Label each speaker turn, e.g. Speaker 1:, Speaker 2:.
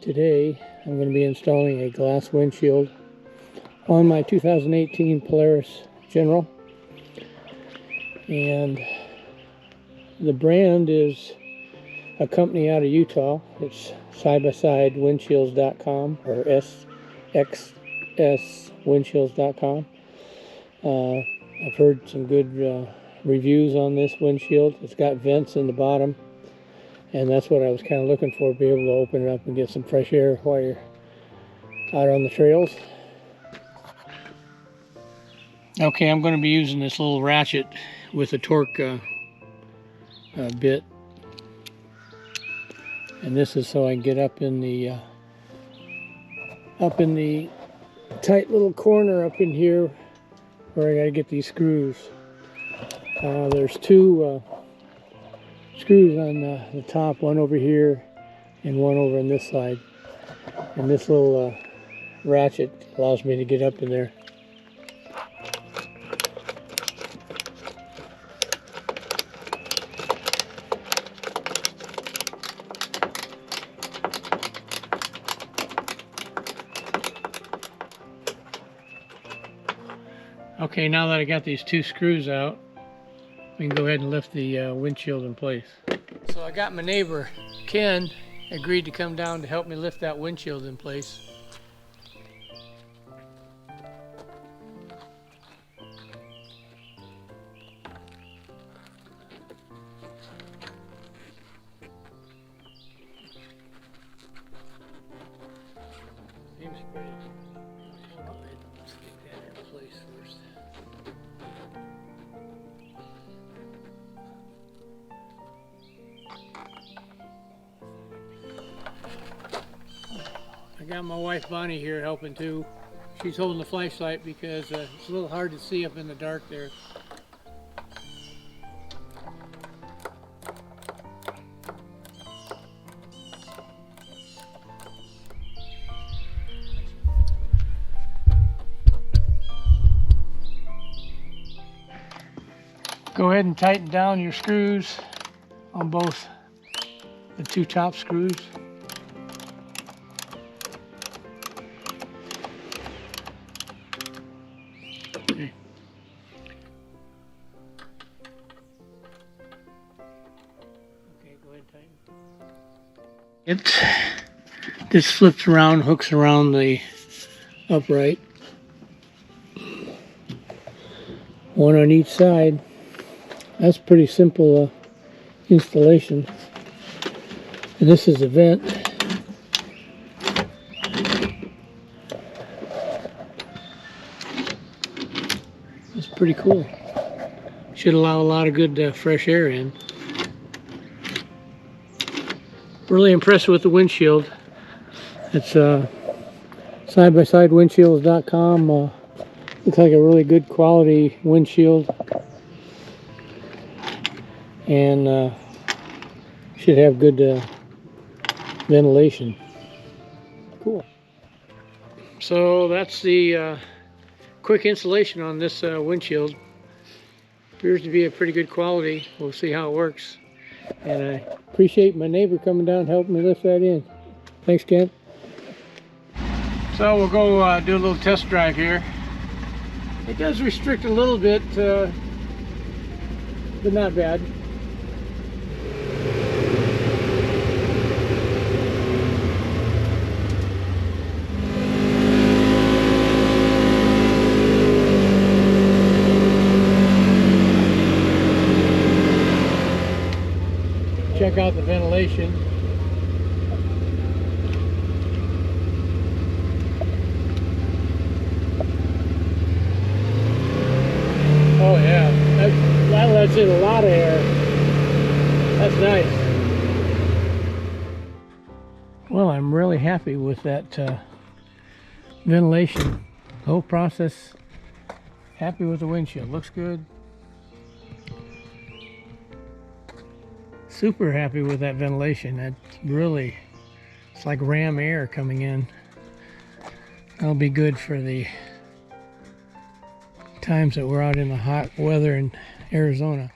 Speaker 1: Today I'm going to be installing a glass windshield on my 2018 Polaris General, and the brand is a company out of Utah. It's sXswindshields.com or sXswindshields.com. I've heard some good reviews on this windshield. It's got vents in the bottom, and that's what I was kind of looking for, be able to open it up and get some fresh air while you're out on the trails. Okay, I'm going to be using this little ratchet with a torque bit, and this is so I can get up in the tight little corner up in here where I got to get these screws. There's two screws on the top, one over here and one over on this side, and this little ratchet allows me to get up in there. Okay, now that I got these two screws out, we can go ahead and lift the windshield in place. So I got my neighbor, Ken, agreed to come down to help me lift that windshield in place. Seems pretty. Let's get that in place first. I got my wife Bonnie here helping too. She's holding the flashlight because it's a little hard to see up in the dark there. Go ahead and tighten down your screws on both the two top screws. Okay. Okay, go ahead and tighten. This flips around, hooks around the upright. One on each side. That's pretty simple installation. And this is a vent. It's pretty cool. Should allow a lot of good fresh air in. Really impressed with the windshield. It's sXswindshields.com. Looks like a really good quality windshield, and should have good ventilation. Cool. So that's the quick installation on this windshield. Appears to be a pretty good quality. We'll see how it works. And I appreciate my neighbor coming down and helping me lift that in. Thanks, Ken. So we'll go do a little test drive here. It does restrict a little bit, but not bad. Check out the ventilation. Oh yeah, that lets in a lot of air. That's nice. Well, I'm really happy with that ventilation. The whole process. Happy with the windshield. Looks good. Super happy with that ventilation. That's really, it's like ram air coming in. That'll be good for the times that we're out in the hot weather in Arizona.